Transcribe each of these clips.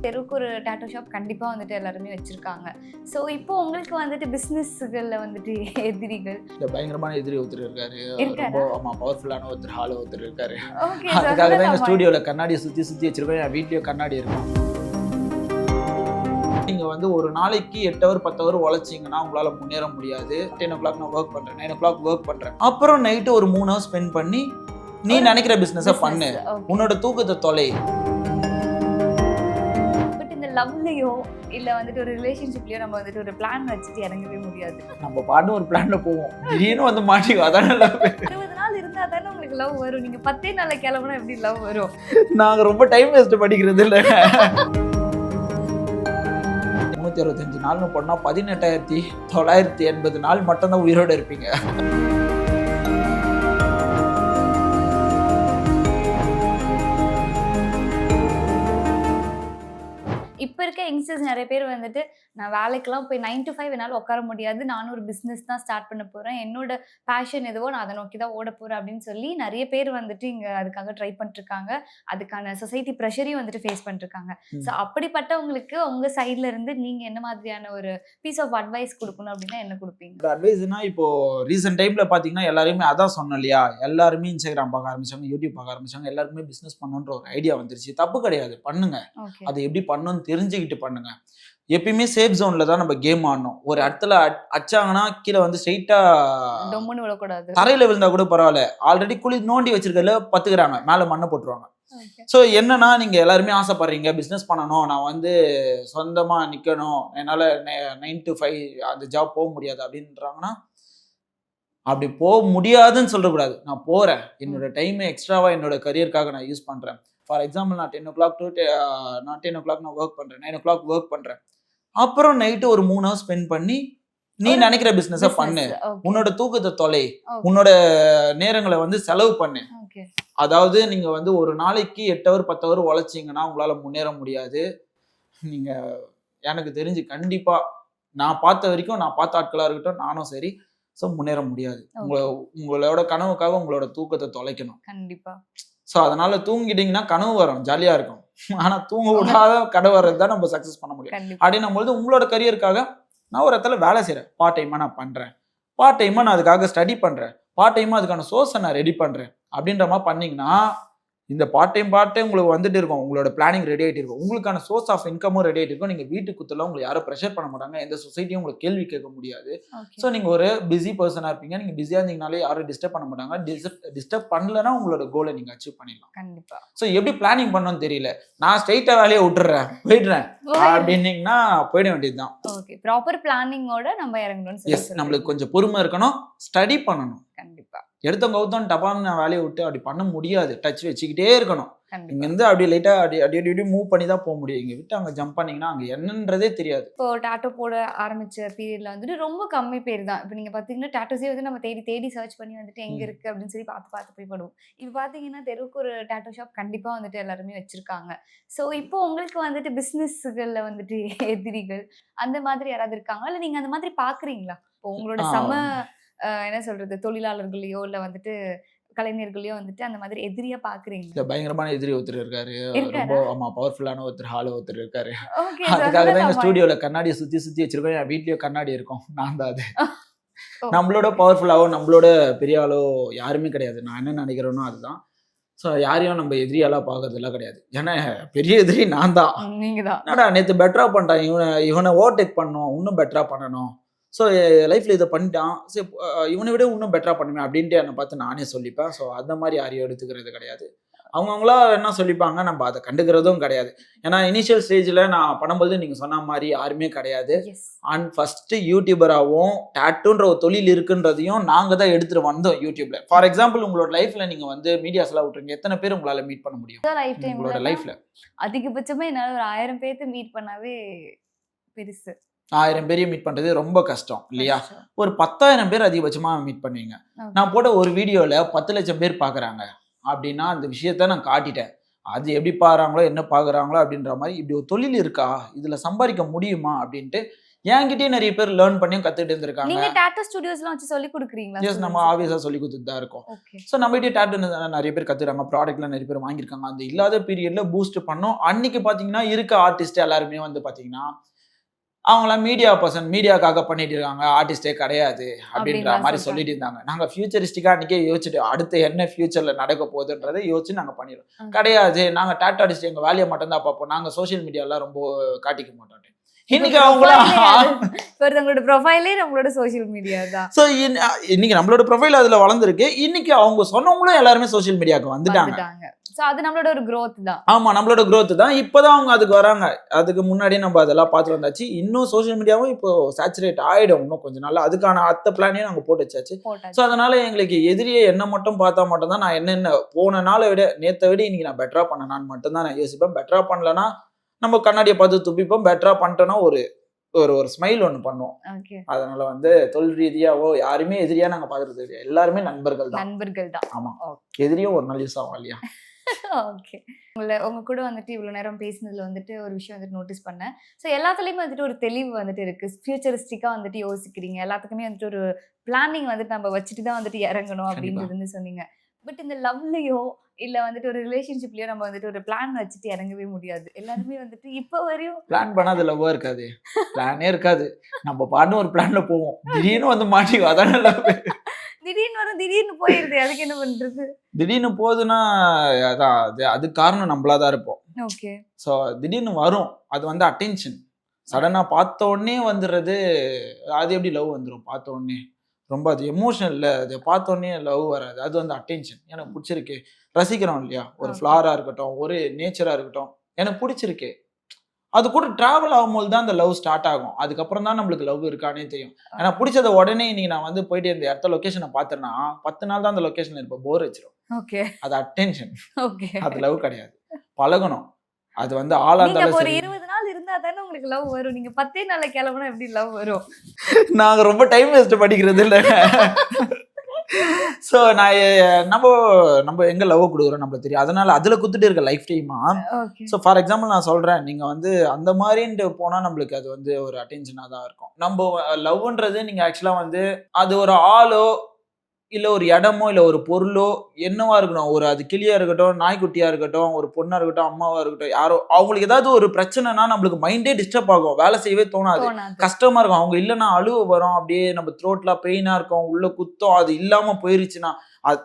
தெருவுக்கு ஒரு tattoo shop கண்டிப்பா வந்துட்டு எல்லாருமே வச்சிருக்காங்க. ஸோ இப்போ உங்களுக்கு வந்துட்டு பிசினஸ்கள்ல வந்துட்டு எதிரிகள் இந்த பயங்கரமான எதிரி ஒருத்தர் இருக்காரு. ரொம்ப இருக்காரா? பவர்ஃபுல்லான ஒருத்தர் இருக்காரு. Okay sir. அதுக்காக தான் எங்க சொல்லலாமா? ஸ்டூடியோல கண்ணாடியை சுத்தி வச்சிருக்கோம். என் வீட்லயும் கண்ணாடி இருக்கும். நீங்க வந்து ஒரு நாளைக்கு 8 ஹவர் 10 ஹவர் உழைச்சிங்கன்னா உங்களால முன்னேற முடியாது. 10 o'clock நான் ஒர்க் பண்றேன், 9 o'clock ஒர்க் பண்றேன். அப்புறம் நைட்டு ஒரு 3 ஹவர் ஸ்பெண்ட் பண்ணி நீ நினைக்கிற பிசினஸை பண்ணு, உன்னோட தூக்கத்தை தொலை. பட் இந்த லவ்லயோ இல்ல வந்துட்டு ஒரு ரிலேஷன்ஷிப்லயோ நம்ம வந்துட்டு ஒரு பிளான் வச்சுட்டு இறங்கவே முடியாது. நம்ம பாட்டு ஒரு பிளான்ல போவோம், திடீர்னு வந்து மாட்டிக்கும். அதான லவ். 20 நாள் இருந்தா தானே உங்களுக்கு லவ் வரும். நீங்க 10 நாள்ல கிளம்புனா எப்படி லவ் வரும்? நாங்க ரொம்ப டைம் வேஸ்ட் பண்ணிக்கிறது இல்ல. 365 நாள்னு போனா 18,980 நாள் மட்டும்தான் உயிரோட இருப்பீங்க. இப்ப இருக்க யங்ஸ்டர்ஸ் நிறைய பேர் வந்துட்டு நான் வேலைக்கெல்லாம் போய் 9 to 5 என்னால உட்கார முடியாது. நானும் ஒரு பிசினஸ் தான் ஸ்டார்ட் பண்ண போறேன். என்னோட பேஷன் எதுவோ நான் அதை நோக்கி தான் ஓட போறேன் அப்படின்னு சொல்லி நிறைய பேர் வந்துட்டு இங்க அதுக்காக ட்ரை பண்ணிட்டு இருக்காங்க. அதுக்கான சொசைட்டி ப்ரெஷரையும் வந்துட்டு ஃபேஸ் பண்ணிட்டு இருக்காங்க. ஸோ அப்படிப்பட்டவங்களுக்கு உங்க சைட்ல இருந்து நீங்க என்ன மாதிரியான ஒரு பீஸ் ஆஃப் அட்வைஸ் கொடுக்கணும் அப்படின்னா என்ன கொடுப்பீங்க? அட்வைஸ்னா இப்போ ரீசெண்ட் டைம்ல பாத்தீங்கன்னா எல்லாருமே அதான் சொன்னோம் இல்லையா, எல்லாருமே இன்ஸ்டாகிராம் பார்க்க ஆரம்பிச்சாங்க, யூடியூப் பார்க்க ஆரம்பிச்சாங்க, எல்லாருக்குமே பிசினஸ் பண்ணணுன்ற ஒரு ஐடியா வந்துருச்சு. தப்பு கிடையாது, பண்ணுங்க. அது எப்படி பண்ணணும்னு தெரிஞ்சுக்கிட்டு பண்ணுங்க. எப்பயுமே சேஃப் ஜோன்ல தான் நம்ம கேம் ஆடணும். ஒரு இடத்துல அச்சாங்கன்னா கீழே வந்து ஸ்ட்ரெயிட்டா டொம்முன்னு விழக்கூடாது. தரையில விழுந்தா கூட பரவாயில்ல, ஆல்ரெடி குழி நோண்டி வச்சிருக்கல பத்துக்கிறாங்க, மேல மண்ணை போட்டுருவாங்க. ஸோ என்னன்னா நீங்க எல்லாருமே ஆசைப்படுறீங்க பிசினஸ் பண்ணணும், நான் வந்து சொந்தமா நிக்கணும், என்னால 9 to 5 அந்த ஜாப் போக முடியாது அப்படின்றாங்கன்னா, அப்படி போக முடியாதுன்னு சொல்லக்கூடாது. நான் போறேன், என்னோட டைம் எக்ஸ்ட்ராவா என்னோட கரியருக்காக நான் யூஸ் பண்றேன். ஃபார் எக்ஸாம்பிள் நான் 10 o'clock to நான் 10 o'clock நான் ஒர்க் பண்றேன், 9 o'clock ஒர்க் பண்றேன். அப்புறம் நைட்டு ஒரு 3 ஹவர் ஸ்பெண்ட் பண்ணி நீ நினைக்கிற பிசினஸை பண்ணு, உன்னோட தூக்கத்தை தொலை, உன்னோட நேரங்களை வந்து செலவு பண்ணு. அதாவது நீங்க வந்து ஒரு நாளைக்கு 8 ஹவர் 10 ஹவர் உழைச்சிங்கன்னா உங்களால முன்னேற முடியாது. நீங்க எனக்கு தெரிஞ்சு கண்டிப்பா நான் பார்த்த வரைக்கும், நான் பார்த்த ஆட்களா இருக்கட்டும், நானும் சரி, ஸோ முன்னேற முடியாது. உங்களோட கனவுக்காக உங்களோட தூக்கத்தை தொலைக்கணும் கண்டிப்பா. ஸோ அதனால தூங்கிட்டீங்கன்னா கனவு வரும், ஜாலியா இருக்கும். ஆனா தூங்க விடாத கனவு வர்றது தான் நம்ம சக்சஸ் பண்ண முடியும். அப்படின்னும் போது உங்களோட கரியருக்காக நான் ஒரு இடத்துல வேலை செய்யறேன், பார்ட் டைமா நான் பண்றேன், பார்ட் டைமா நான் அதுக்காக ஸ்டடி பண்றேன், பார்ட் டைமா அதுக்கான சோர்ஸை நான் ரெடி பண்றேன் அப்படின்ற மாதிரி பண்ணீங்கன்னா இந்த பார்ட் டைம் உங்களுக்கு வந்துட்டு இருக்கும், உங்களோட பிளானிங் ரெடி ஆகிட்டு இருக்கும், உங்களுக்கான சோர்ஸ் ஆஃப் இன்கமும் ரெடி ஆகிட்டு இருக்கும். நீங்கள் வீட்டுக்கு குத்தலாம், உங்களுக்கு யாரும் ப்ரெஷர் பண்ண மாட்டாங்க, எந்த சொசைட்டியும் உங்களுக்கு கேள்வி கேட்க முடியாது. ஸோ நீங்கள் ஒரு பிஸி பர்சனாக இருப்பீங்க. நீங்கள் பிஸியாக இருந்தீங்கனாலே யாரும் டிஸ்டர்ப் பண்ண மாட்டாங்க. டிஸ்டர்ப் பண்ணலன்னா உங்களோட கோலை நீங்கள் அச்சீவ் பண்ணிடலாம் கண்டிப்பாக. ஸோ எப்படி பிளானிங் பண்ணணும்னு தெரியல, நான் ஸ்ட்ரைட்டாக வேலையை விட்டுறேன் போயிடுறேன் அப்படின்னீங்கன்னா போயிட வேண்டியது தான். ஓகே, ப்ராப்பர் பிளானிங்கோட நம்ம இறங்கணும். எஸ், நம்மளுக்கு கொஞ்சம் பொறுமை இருக்கணும், ஸ்டடி பண்ணணும் கண்டிப்பாக. எடுத்தவங்க கவுத்தம் டப்பான்னு நான் வேலையை விட்டு அப்படி பண்ண முடியாது, டச் வச்சுக்கிட்டே இருக்கணும். இங்க இருந்து அப்படியே லைட்டா அப்படி மூவ் பண்ணி தான் போக முடியும். இங்க விட்டு அங்க ஜம்ப் பண்ணீங்கன்னா அங்க என்னன்றதே தெரியாது. இப்போ டாட்டோ போட ஆரம்பிச்ச பீரியட்ல வந்துட்டு ரொம்ப கம்மி பேர் தான். இப்போ நீங்க பாத்தீங்கன்னா டாட்டோஸே வந்து நம்ம தேடி சர்ச் பண்ணி வந்துட்டு எங்க இருக்கு அப்படின்னு சொல்லி பார்த்து போய் படுவோம். இப்போ பாத்தீங்கன்னா தெருவுக்கு ஒரு டாட்டோ ஷாப் கண்டிப்பா வந்துட்டு எல்லாருமே வச்சிருக்காங்க. ஸோ இப்போ உங்களுக்கு வந்துட்டு பிசினஸ்கள்ல வந்துட்டு எதிரிகள் அந்த மாதிரி யாராவது இருக்காங்களா, இல்ல நீங்க அந்த மாதிரி பாக்குறீங்களா? இப்போ உங்களோட என்ன சொல்றது, தொழிலாளர்களையோ இல்ல வந்துட்டு கலைஞர்களையோ வந்துட்டு அந்த மாதிரி எதிரியா பாக்குறீங்க? பயங்கரமான எதிரி ஒருத்தர் இருக்காரு. ரொம்ப பவர்ஃபுல்லான ஒருத்தர் இருக்காரு. அதுக்காக தான் எங்க ஸ்டூடியோல கண்ணாடியை சுத்தி வச்சிருக்கோம். என் வீட்லயும் கண்ணாடி இருக்கும். நான் தான் அது. நம்மளோட பவர்ஃபுல்லாவோ நம்மளோட பெரிய ஆளோ யாருமே கிடையாது. நான் என்ன நினைக்கிறேனோ அதுதான். ஸோ யாரையும் நம்ம எதிரியாலாம் பார்க்கறதுலாம் கிடையாது. ஏன்னா பெரிய எதிரி நான் தான். நீங்க தான். என்னடா நேற்று பெட்டரா பண்ணிட்டான், இவனை ஓவர்டேக் பண்ணணும், இன்னும் பெட்டரா பண்ணணும். ஸோ லைஃப்பில் இதை பண்ணிட்டான், சரி இவனை விட இன்னும் பெட்டராக பண்ணுவேன் அப்படின்ட்டு என்னை பார்த்து நானே சொல்லிப்பேன். ஸோ அந்த மாதிரி யாரையும் எடுத்துக்கிறது கிடையாது. அவங்கவுங்களா என்ன சொல்லிப்பாங்க, நம்ம அதை கண்டுக்கிறதும் கிடையாது. ஏன்னா இனிஷியல் ஸ்டேஜில் நான் பண்ணும்போது நீங்கள் சொன்ன மாதிரி யாருமே கிடையாது. அண்ட் ஃபஸ்ட்டு யூடியூபராகவும் டாட்டூன்ற ஒரு தொழில் இருக்குன்றதையும் நாங்கள் தான் எடுத்துகிட்டு வந்தோம் யூடியூப்ல. ஃபார் எக்ஸாம்பிள் உங்களோட லைஃப்பில் நீங்கள் வந்து மீடியாஸ்லாம் விட்டுருங்க, எத்தனை பேர் உங்களால் மீட் பண்ண முடியும் உங்களோட லைஃப்பில்? அதிகபட்சமாக என்னால் ஒரு 1000 பேர்த்து மீட் பண்ணாவே பெருசு. 1000 பேரையும் மீட் பண்ணுறது ரொம்ப கஷ்டம் இல்லையா? ஒரு 10,000 பேர் அதிகபட்சமாக மீட் பண்ணுவீங்க. நான் போட்ட ஒரு வீடியோவில் 10 லட்சம் பேர் பார்க்குறாங்க அப்படின்னா அந்த விஷயத்த நான் காட்டிட்டேன். அது எப்படி பார்க்குறாங்களோ என்ன பார்க்குறாங்களோ அப்படின்ற மாதிரி இப்படி ஒரு தொழில் இருக்கா, இதில் சம்பாதிக்க முடியுமா அப்படின்ட்டு என்கிட்டயே நிறைய பேர் லேர்ன் பண்ணியும் கத்துட்டு இருந்திருக்காங்க. நீங்க டாட்டூ ஸ்டுடியோஸ்லாம் வச்சு சொல்லி கொடுக்குறீங்களா? எஸ், நம்ம ஆப்வியஸா சொல்லி கொடுத்துட்டு தான் இருக்கோம். ஓகே. ஸோ நம்மகிட்டயே டாட்டூ நிறைய பேர் கத்துறாங்க, ப்ராடக்ட்லாம் நிறைய பேர் வாங்கியிருக்காங்க. அந்த இல்லாத பீரியட்ல பூஸ்ட் பண்ணோம். அன்னைக்கு பாத்தீங்கன்னா இருக்க ஆர்டிஸ்ட் எல்லாருமே வந்து பாத்தீங்கன்னா அவங்களாம் மீடியா பர்சன், மீடியாக்காக பண்ணிட்டு இருக்காங்க, ஆர்டிஸ்டே கிடையாது அப்படின்ற மாதிரி சொல்லிட்டு இருந்தாங்க. நாங்க ஃபியூச்சரிஸ்டிக்கா அன்னைக்கே யோசிச்சுட்டு அடுத்து என்ன ஃபியூச்சர்ல நடக்க போகுதுன்றதை யோசிச்சு நாங்க பண்ணிடுவோம். கிடையாது, நாங்க டாட்டூ ஆர்டிஸ்ட் எங்க வேலையை மட்டும் தான் பார்ப்போம், நாங்க சோசியல் மீடியாலாம் ரொம்ப காட்டிக்க மாட்டோம். இன்னைக்கு அவங்களோட ப்ரொஃபைலே நம்மளோட சோஷியல் மீடியா தான். சோ இன்னைக்கு நம்மளோட ப்ரொஃபைல் அதுல வளர்ந்துருக்கு. இன்னைக்கு அவங்க சொன்னவங்களும் எல்லாருமே சோஷியல் மீடியாவுக்கு வந்துட்டாங்க. சோ அது நம்மளோட ஒரு growth தான். ஆமா, நம்மளோட growth தான். இப்பதான் அவங்க அதுக்கு வராங்க. அதுக்கு முன்னாடியே நம்ம அதெல்லாம் பார்த்து வந்தாச்சு. இன்னும் சோஷியல் மீடியாவும் இப்போ சேச்சுரேட் ஆயிடும் இன்னும் கொஞ்ச நாள். அதுக்கான அத்த பிளானையும் நாங்க போட்டு வச்சாச்சு. ஸோ அதனால எங்களுக்கு எதிரியே என்ன மட்டும் பார்த்தா மட்டும் தான் நான் என்னென்ன போன நாளை விட நேற்றை விட இன்னைக்கு நான் பெட்டரா பண்ணனான்னு மட்டும் தான் நான் யோசிப்பேன். பெட்டரா பண்ணலன்னா நம்ம கண்ணாடியை பார்த்து துப்பிப்போம். பெட்டரா பண்ணிட்டோன்னா ஒரு ஒரு ஸ்மைல் ஒன்று பண்ணுவோம். அதனால வந்து தொழில் ரீதியாவோ யாருமே எதிரியா நாங்க பாக்குறது இல்லையா, எல்லாருமே நண்பர்கள் தான். ஆமா, எதிரியும் ஒரு நாள் யூஸ் ஆகும் இல்லையா. ஓகே. உங்க கூட வந்துட்டு இவ்வளவு நேரம் பேசினதுல வந்துட்டு ஒரு விஷயம் வந்துட்டு நோட்டீஸ் பண்ணேன். ஸோ எல்லாத்துலயுமே வந்துட்டு ஒரு தெளிவு வந்துட்டு இருக்கு. ஃபியூச்சரிஸ்டிக்கா வந்துட்டு யோசிக்கிறீங்க. எல்லாத்துக்குமே வந்துட்டு ஒரு பிளானிங் வந்துட்டு நம்ம வச்சுட்டு தான் வந்துட்டு இறங்கணும் அப்படின்றது வந்து சொன்னீங்க. பட் இந்த லவ்லயோ இல்ல வந்துட்டு ஒரு ரிலேஷன்ஷிப்லயோ நம்ம வந்துட்டு ஒரு பிளான் வச்சுட்டு இறங்கவே முடியாது. எல்லாருமே வந்துட்டு இப்ப வரையும் பிளான் பண்ணாது லவ்வா இருக்காது, பிளானே இருக்காது. நம்ம பாட்டு ஒரு பிளான்ல போவோம், திடீர்னு வந்து மாட்டிக்கும். அதான லவ். திடீர்னு வரும், திடீர்னு போயிருது. அதுக்கு என்ன பண்றது? திடீர்னு போகுதுன்னா அதான் அது காரணம் நம்மளாதான் இருப்போம். ஓகே. ஸோ திடீர்னு வரும், அது வந்து அட்டென்ஷன். சடனா பார்த்த உடனே வந்துடுறது. அது எப்படி லவ் வந்துடும் பார்த்த உடனே? ரொம்ப அது எமோஷனல் இல்லை, அதை பார்த்த உடனே லவ் வராது. அது வந்து அட்டென்ஷன். எனக்கு பிடிச்சிருக்கு, ரசிக்கிறோம் இல்லையா, ஒரு ஃப்ளாரா இருக்கட்டும், ஒரு நேச்சரா இருக்கட்டும், எனக்கு பிடிச்சிருக்கு. அது கூட டிராவல் ஆகும்போது தான் அந்த லவ் ஸ்டார்ட் ஆகும். அதுக்கப்புறம் தான் நம்மளுக்கு லவ் இருக்கானே தெரியும். ஏன்னா பிடிச்சத உடனே இன்னைக்கு நான் வந்து போயிட்டு இந்த இடத்த லொகேஷனை பார்த்தேன்னா 10 நாள் தான் அந்த லொகேஷன்ல இருப்பேன், போர் வச்சிரும். ஓகே. அது அட்டென்ஷன். ஓகே. அது லவ் கிடையாது, பழகணும். அது வந்து ஆளா இருந்தாலும் ஒரு 20 நாள் இருந்தா தானே உங்களுக்கு லவ் வரும். நீங்க 10 நாள்ல கிளம்புனா எப்படி லவ் வரும்? நாங்க ரொம்ப டைம் வேஸ்ட் பண்ணிக்கிறது இல்லை. ஸோ நம்ம எங்க லவ் கொடுக்குறோம் நம்மளுக்கு தெரியும். அதனால அதுல குத்துட்டு இருக்க லைஃப் டைமா. ஸோ ஃபார் எக்ஸாம்பிள் நான் சொல்றேன், நீங்க வந்து அந்த மாதிரின்ட்டு போனா நம்மளுக்கு அது வந்து ஒரு அட்டென்ஷனா தான் இருக்கும். நம்ம லவ்ன்றது நீங்க ஆக்சுவலா வந்து அது ஒரு ஆளோ இல்ல ஒரு இடமோ இல்ல ஒரு பொருளோ என்னவா இருக்கணும், ஒரு அது கிளியா இருக்கட்டும், நாய்க்குட்டியா இருக்கட்டும், ஒரு பொண்ணா இருக்கட்டும், அம்மாவா இருக்கட்டும், யாரோ அவங்களுக்கு ஏதாவது ஒரு பிரச்சனைனா நம்மளுக்கு மைண்டே டிஸ்டர்ப் ஆகும், வேலை செய்யவே தோணாது, கஷ்டமா இருக்கும். அவங்க இல்லைன்னா அழுவ வரும், அப்படியே நம்ம த்ரோட்லாம் பெயினா இருக்கும், உள்ள குத்தம். அது இல்லாம போயிருச்சுன்னா அது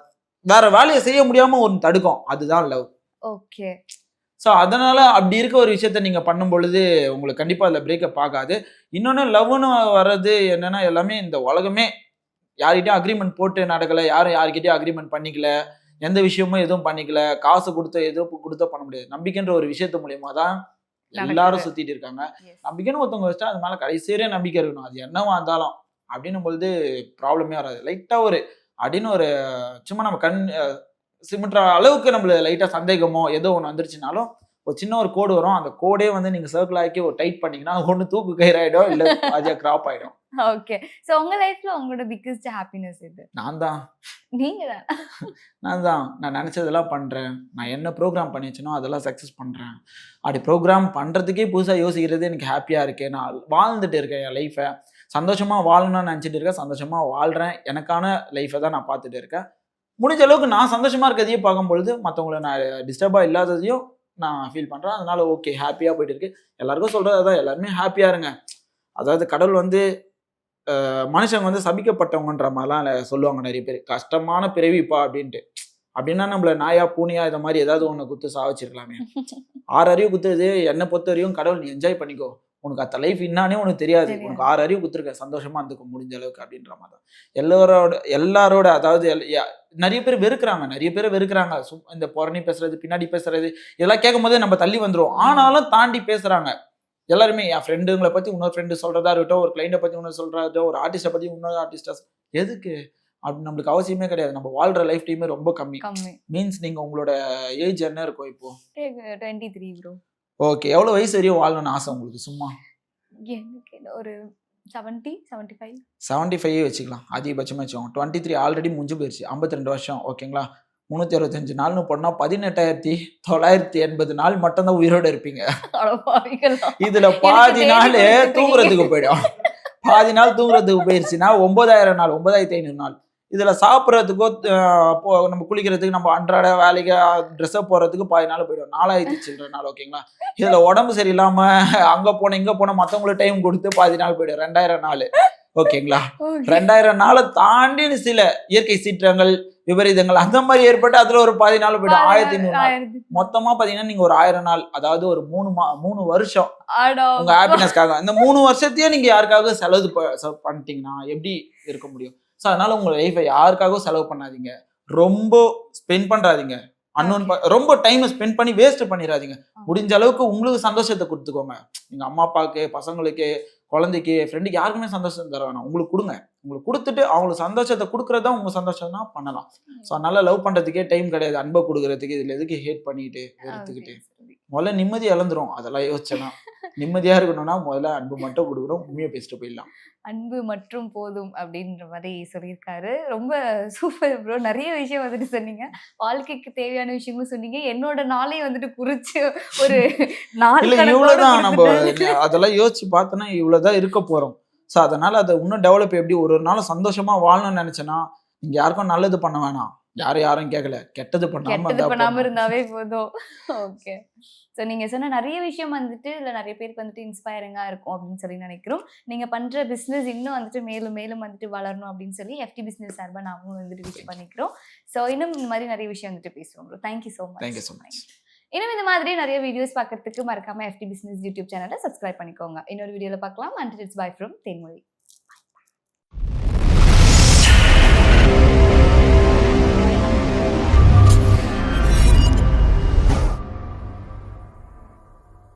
வேற வேலையை செய்ய முடியாம ஒன்று தடுக்கும். அதுதான் லவ். ஓகே. ஸோ அதனால அப்படி இருக்க ஒரு விஷயத்த நீங்க பண்ணும் பொழுது உங்களுக்கு கண்டிப்பா அதுல பிரேக்கப் ஆகாது. இன்னொன்னு லவ்னு வர்றது என்னன்னா, எல்லாமே இந்த உலகமே யார்கிட்டயும் அக்ரிமெண்ட் போட்டு நடக்கல, யாரும் யார்கிட்டயும் அக்ரிமெண்ட் பண்ணிக்கல, எந்த விஷயமும் எதுவும் பண்ணிக்கல, காசு கொடுத்தோ எதுவும் கொடுத்தோ பண்ண முடியாது. நம்பிக்கைன்ற ஒரு விஷயத்து மூலியமா தான் எல்லாரும் சுத்திட்டு இருக்காங்க. நம்பிக்கைன்னு ஒருத்தவங்க வச்சா அது மேல கடைசியே நம்பிக்கை இருக்கணும். அது என்னவா இருந்தாலும் அப்படின்னும் பொழுது ப்ராப்ளமே வராது. லைட்டா ஒரு அப்படின்னு ஒரு சும்மா நம்ம கண் சிமிட்ற அளவுக்கு நம்மள லைட்டா சந்தேகமோ ஏதோ ஒன்று வந்துருச்சுனாலும் ஒரு சின்ன ஒரு கோடு வரும். அந்த கோடே வந்து நீங்க சர்க்கிள் ஆக்கி ஒரு டைட் பண்ணீங்கன்னா ஒன்று தூக்கு கயிறாயிடும், இல்ல பாதியா கிராப் ஆயிடும். ஓகே. சோ உங்க லைஃப்ல உங்களோட பிக்கஸ்ட் ஹாப்பினஸ் எது? நான் தான். நீங்க தான். நான் நினைச்சதெல்லாம் பண்றேன். நான் என்ன ப்ரோக்ராம் பண்ணி வச்சனோ அதெல்லாம் சக்சஸ் பண்றேன். அப்படி ப்ரோக்ராம் பண்றதுக்கே புதுசா யோசிக்கிறது எனக்கு ஹாப்பியா இருக்கு. நான் வாழ்ந்துட்டு இருக்கேன் என் லைஃபை. சந்தோஷமா வாழணும்னு நினைச்சிட்டு இருக்கேன், சந்தோஷமா வாழ்றேன். எனக்கான லைஃபை தான் நான் பார்த்துட்டு இருக்கேன். முடிஞ்ச அளவுக்கு நான் சந்தோஷமா இருக்கிறதையும் பார்க்கும்பொழுது மற்றவங்களை நான் டிஸ்டர்பா இல்லாததையும் நான் ஃபீல் பண்றேன். அதனால ஓகே, ஹாப்பியா போயிட்டு இருக்கு. எல்லாருக்கும் சொல்றது அதான், எல்லாருமே ஹாப்பியா இருங்க. அதாவது கடவுள் வந்து மனுஷங்க வந்து சபிக்கப்பட்டவங்கன்ற மாதிரிலாம் சொல்லுவாங்க நிறைய பேர். கஷ்டமான பிறவிப்பா அப்படின்ட்டு. அப்படின்னா நம்மள நாயா பூனியா இதை மாதிரி ஏதாவது ஒன்று குத்து சாவச்சிருக்கலாமே. 6 அறிவு குத்துறது என்னை பொறுத்த வரையும் கடவுள் நீ என்ஜாய் பண்ணிக்கோ, உனக்கு அந்த லைஃப் என்னானே உனக்கு தெரியாது, உனக்கு 6 அறிவு குத்துருக்க, சந்தோஷமா இருந்துக்க முடிஞ்ச அளவுக்கு அப்படின்ற மாதிரி தான் எல்லாரோட அதாவது நிறைய பேர் வெறுக்கிறாங்க. இந்த புறணி பேசுறது, பின்னாடி பேசுறது, இதெல்லாம் கேட்கும் போதே நம்ம தள்ளி வந்துரும். ஆனாலும் தாண்டி பேசுறாங்க எல்லாருமே. என் ஃப்ரெண்டுங்களை பத்தி இன்னொரு ஃப்ரெண்டு சொல்றதா இருக்கட்டும், ஒரு கிளைண்ட்டை பத்தி இன்னொரு சொல்றதோ, ஒரு ஆர்டிஸ்டை பத்தி இன்னொரு ஆர்டிஸ்டா, எதுக்கு அப்படி நம்மளுக்கு அவசியமே கிடையாது. நம்ம வாழ்ற லைஃப் டைமே ரொம்ப கம்மி. மீன்ஸ் நீங்க உங்களோட ஏஜ் என்ன இருக்கும் இப்போ? 23 ப்ரோ. ஓகே, எவ்வளவு வயசு வரையும் வாழணும்னு ஆசை உங்களுக்கு? சும்மா எனக்கு ஒரு 70, 75 வச்சுக்கலாம், அதிகபட்சமா வச்சுக்கோங்க. 23 ஆல்ரெடி முடிஞ்சு போயிருச்சு. 52 வருஷம் ஓகேங்களா? 365 நாள்னு போனா 18,980 நாள் மட்டும்தான் உயிரோட இருப்பீங்க. இதுல பாதி நாள் தூங்குறதுக்கு போயிடும். பாதி நாள் தூங்குறதுக்கு போயிருச்சுன்னா 9,000 நாள், 9,500 நாள். இதுல சாப்பிட்றதுக்கோ நம்ம குளிக்கிறதுக்கு நம்ம அன்றாட வேலைக்கு ட்ரெஸ்ஸை போடுறதுக்கு பாதி நாள் போயிடும். 4,000 சில்லற நாள். ஓகேங்களா? இதுல உடம்பு சரியில்லாம அங்க போன இங்க போன மத்தவங்களுக்கு டைம் கொடுத்து பாதி நாள் போயிடும். 2,000 நாள். ஓகேங்களா? 2,000 நாளை தாண்டி சில இயற்கை சீற்றங்கள், விபரீதங்கள் அந்த மாதிரி ஏற்பட்டு அதுல ஒரு பாதி நாள் போயிடும். 1,500 நாள். மொத்தமா பாத்தீங்கன்னா நீங்க ஒரு 1000 நாள், அதாவது ஒரு 3 வருஷம் உங்க ஹாப்பினஸ்க்காக. இந்த 3 வருஷத்தையே நீங்க யாருக்காக செலவு பண்ணிட்டீங்கன்னா எப்படி இருக்க முடியும்? ஸோ அதனால உங்க லைஃபை யாருக்காகவும் செலவு பண்ணாதீங்க. ரொம்ப ஸ்பெண்ட் பண்றாதீங்க. ரொம்ப டைம் ஸ்பெண்ட் பண்ணி வேஸ்ட் பண்ணிடாதீங்க. முடிஞ்ச அளவுக்கு உங்களுக்கு சந்தோஷத்தை கொடுத்துக்கோங்க. நீங்க அம்மா அப்பாவுக்கு, பசங்களுக்கு, குழந்தைக்கு, ஃப்ரெண்டுக்கு யாருக்குமே சந்தோஷம் தர வேணாம். உங்களுக்கு கொடுங்க. உங்களுக்கு கொடுத்துட்டு அவங்களுக்கு சந்தோஷத்தை கொடுக்கறதா உங்க சந்தோஷம் தான் பண்ணலாம். ஸோ அதனால லவ் பண்றதுக்கே டைம் கிடையாது. அன்பை கொடுக்கறதுக்கு இதுல எதுக்கு ஹேட் பண்ணிட்டு வெறுத்துக்கிட்டு முதல்ல நிம்மதி இழந்துரும். அதெல்லாம் யோசிச்சேன்னா நிம்மதியா இருக்கணும்னா முதல்ல அன்பு மட்டும் கொடுக்குறோம். உண்மையை பேசிட்டு போயிடலாம். அன்பு மற்றும் போதும் அப்படின்ற மாதிரி சொல்லியிருக்காரு. ரொம்ப சூப்பர் ப்ரோ. நிறைய விஷயம் வந்துட்டு சொன்னீங்க. வாழ்க்கைக்கு தேவையான விஷயங்களும் சொன்னீங்க. என்னோட நாளையும் வந்துட்டு குறிச்சு ஒரு இல்ல இவ்வளவுதான். நம்ம அதெல்லாம் யோசிச்சு பார்த்தோன்னா இவ்வளவுதான் இருக்க போறோம். ஸோ அதனால அதை இன்னும் டெவலப் எப்படி ஒரு நாள் சந்தோஷமா வாழணும்னு நினைச்சேன்னா நீங்க யாருக்கும் நல்லது பண்ண வேணாம். யாரும் கேட்கல. கெட்டது பண்ணாம இருந்தாவே போதும். ஓகே. ஸோ நீங்க சொன்ன நிறைய விஷயம் வந்துட்டு இதுல நிறைய பேருக்கு வந்துட்டு இன்ஸ்பைரிங்கா இருக்கும் அப்படின்னு சொல்லி நினைக்கிறோம். நீங்க பண்ற பிசினஸ் இன்னும் வந்துட்டு மேலும் மேலும் வந்துட்டு வளரணும் அப்படின்னு சொல்லி FT பிசினஸ் சார்பா நாங்களும் வந்துட்டு விஷ் பண்ணிக்கிறோம். ஸோ இன்னும் இந்த மாதிரி நிறைய விஷயம் வந்துட்டு பேசுவோம் bro. Thank you so much. Thank you so much. இன்னும் இந்த மாதிரி நிறைய வீடியோஸ் பார்க்கறதுக்கு மறக்காம FT பிசினஸ் யூடியூப் சேனலை சப்ஸ்கிரைப் பண்ணிக்கோங்க. இன்னொரு வீடியோல பார்க்கலாம். Until it's by from Thenmozhi.